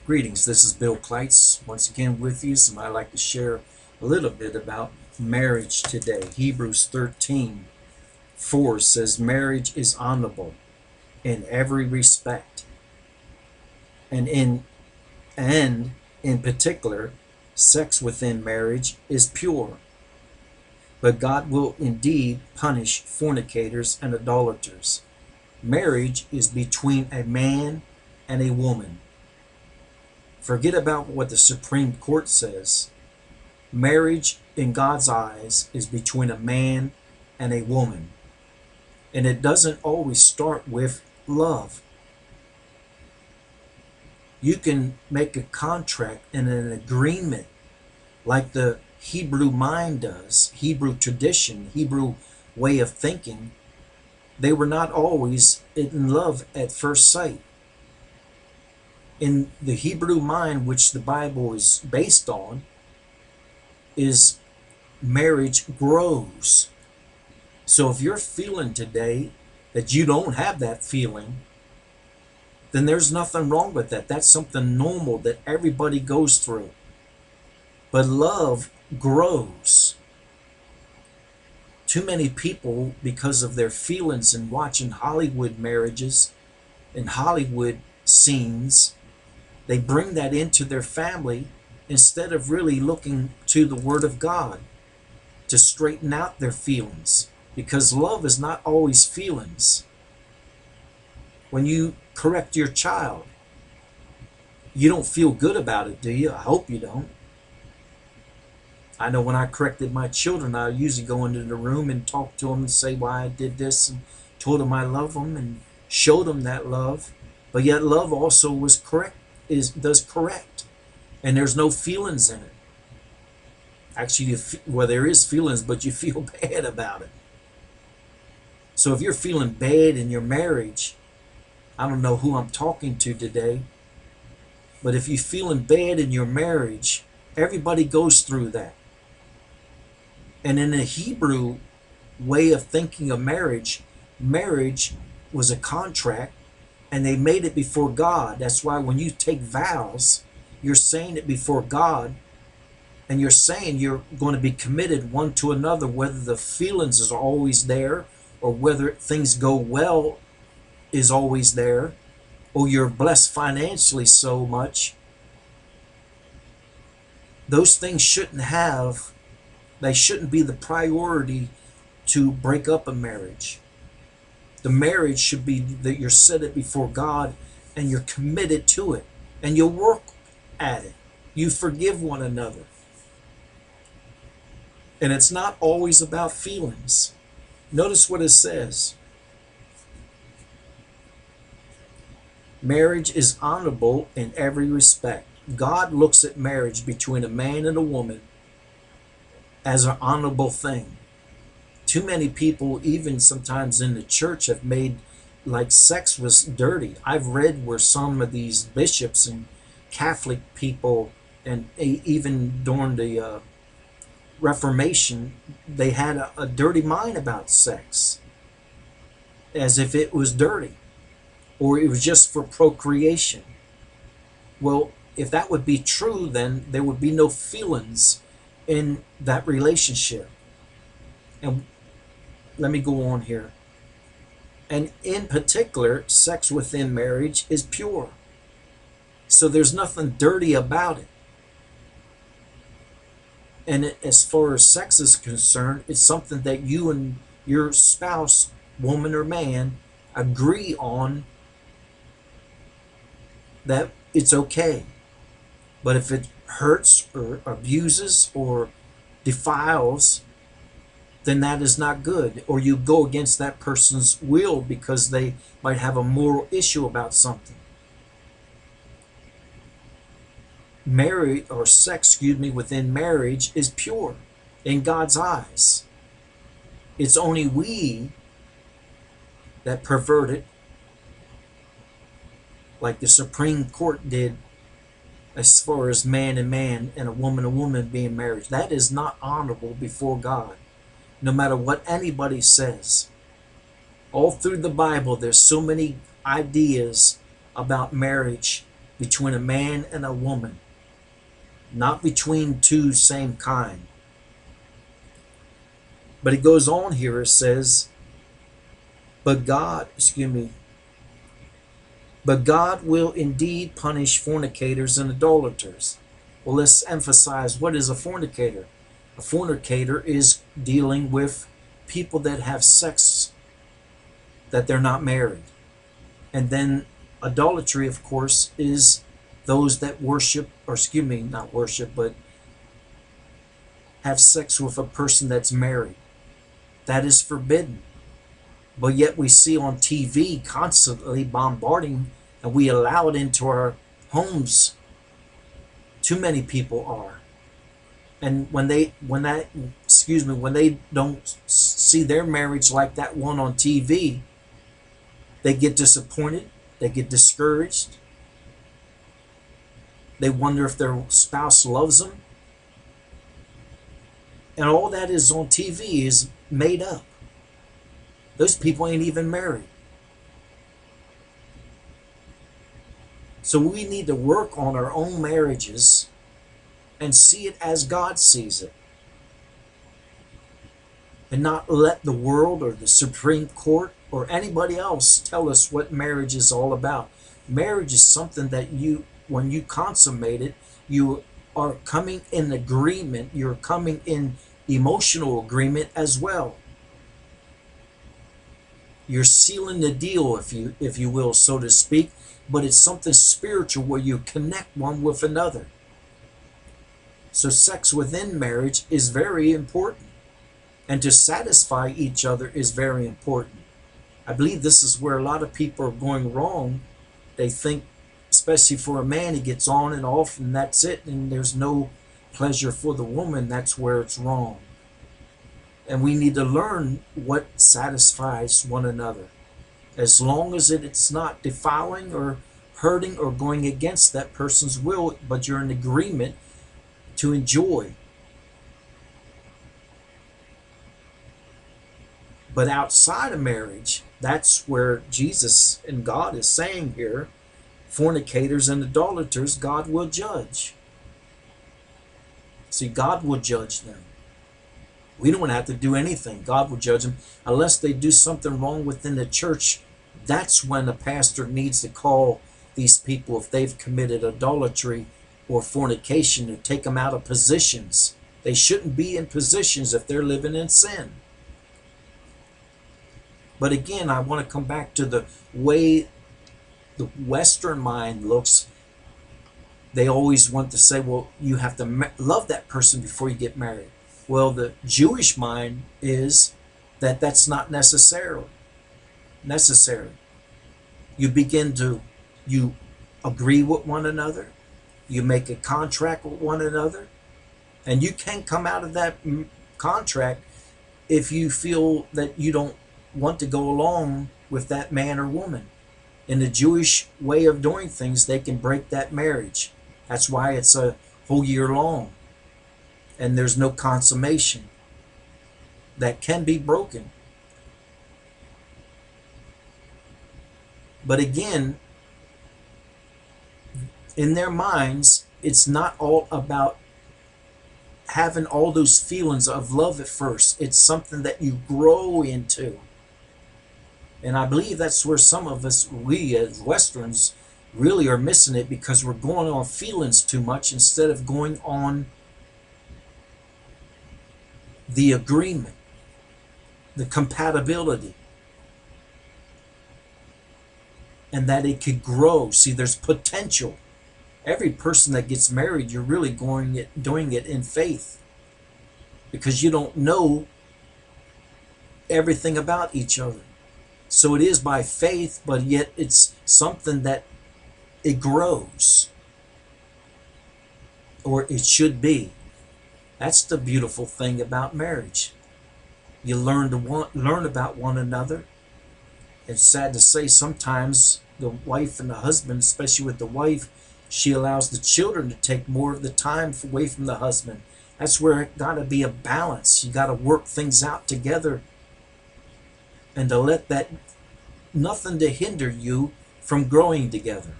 Greetings, this is Bill Kleitz once again with you, and I'd like to share a little bit about marriage today. Hebrews 13:4 says marriage is honorable in every respect, and in particular, sex within marriage is pure. But God will indeed punish fornicators and idolaters. Marriage is between a man and a woman. Forget about what the Supreme Court says. Marriage in God's eyes is between a man and a woman. And it doesn't always start with love. You can make a contract and an agreement like the Hebrew mind does, Hebrew tradition, Hebrew way of thinking. They were not always in love at first sight. In the Hebrew mind, which the Bible is based on, is marriage grows. So if you're feeling today that you don't have that feeling, then there's nothing wrong with that. That's something normal that everybody goes through. But love grows. Too many people, because of their feelings and watching Hollywood marriages and Hollywood scenes, they bring that into their family instead of really looking to the Word of God to straighten out their feelings. Because love is not always feelings. When you correct your child, you don't feel good about it, do you? I hope you don't. I know when I corrected my children, I usually go into the room and talk to them and say why I did this and told them I love them and showed them that love. But yet love also was correct, does correct. And there's no feelings in it. Actually, well, there is feelings, but you feel bad about it. So if you're feeling bad in your marriage, I don't know who I'm talking to today, but if you're feeling bad in your marriage, everybody goes through that. And in the Hebrew way of thinking of marriage, marriage was a contract, and they made it before God. That's why when you take vows, you're saying it before God, and you're saying you're going to be committed one to another, whether the feelings is always there or whether things go well is always there, or you're blessed financially so much. Those things shouldn't be the priority to break up a marriage. The marriage should be that you're set it before God and you're committed to it and you work at it. You forgive one another. And it's not always about feelings. Notice what it says. Marriage is honorable in every respect. God looks at marriage between a man and a woman as an honorable thing. Too many people, even sometimes in the church, have made like sex was dirty. I've read where some of these bishops and Catholic people, and even during the Reformation, they had a dirty mind about sex, as if it was dirty, or it was just for procreation. Well, if that would be true, then there would be no feelings in that relationship. And let me go on here. And in particular, sex within marriage is pure. So there's nothing dirty about it. And as far as sex is concerned, it's something that you and your spouse, woman or man, agree on that it's okay. But if it hurts or abuses or defiles, then that is not good. Or you go against that person's will because they might have a moral issue about something. Marriage or sex, within marriage is pure in God's eyes. It's only we that pervert it, like the Supreme Court did as far as man and a woman being married. That is not honorable before God, no matter what anybody says. All through the Bible, there's so many ideas about marriage between a man and a woman, not between two same kind. But it goes on here, it says, but God, excuse me, but God will indeed punish fornicators and idolaters. Well, let's emphasize, what is a fornicator? A fornicator is dealing with people that have sex that they're not married. And then idolatry, of course, is those that worship, or excuse me, not worship, but have sex with a person that's married. That is forbidden. But yet we see on TV constantly bombarding, and we allow it into our homes. Too many people are. And when they don't see their marriage like that one on TV, they get disappointed, they get discouraged, they wonder if their spouse loves them. And all that is on TV is made up. Those people ain't even married. So we need to work on our own marriages and see it as God sees it. And not let the world or the Supreme Court or anybody else tell us what marriage is all about. Marriage is something that when you consummate it, you are coming in agreement, you're coming in emotional agreement as well. You're sealing the deal, if you will, so to speak, but it's something spiritual where you connect one with another. So sex within marriage is very important, and to satisfy each other is very important. I believe this is where a lot of people are going wrong. They think, especially for a man, he gets on and off and that's it, and there's no pleasure for the woman. That's where it's wrong. And we need to learn what satisfies one another, as long as it's not defiling or hurting or going against that person's will, but you're in agreement to enjoy. But outside of marriage, that's where Jesus and God is saying here, fornicators and idolaters, God will judge. See, God will judge them. We don't have to do anything. God will judge them unless they do something wrong within the church. That's when a pastor needs to call these people, if they've committed idolatry or fornication, to take them out of positions. They shouldn't be in positions if they're living in sin. But again, I want to come back to the way the Western mind looks. They always want to say, well, you have to love that person before you get married. Well, the Jewish mind is that that's not necessary. You agree with one another, you make a contract with one another, and you can't come out of that contract if you feel that you don't want to go along with that man or woman. In the Jewish way of doing things, they can break that marriage. That's why it's a whole year long. And there's no consummation that can be broken. But again, in their minds, it's not all about having all those feelings of love at first. It's something that you grow into. And I believe that's where some of us, we as Westerns, really are missing it, because we're going on feelings too much instead of going on the agreement, the compatibility, and that it could grow. See, there's potential. Every person that gets married, you're really doing it in faith, because you don't know everything about each other. So it is by faith, but yet it's something that it grows, or it should be. That's the beautiful thing about marriage. You learn about one another. It's sad to say sometimes the wife and the husband, especially with the wife, she allows the children to take more of the time away from the husband. That's where it got to be a balance. You got to work things out together, and to let that, nothing to hinder you from growing together.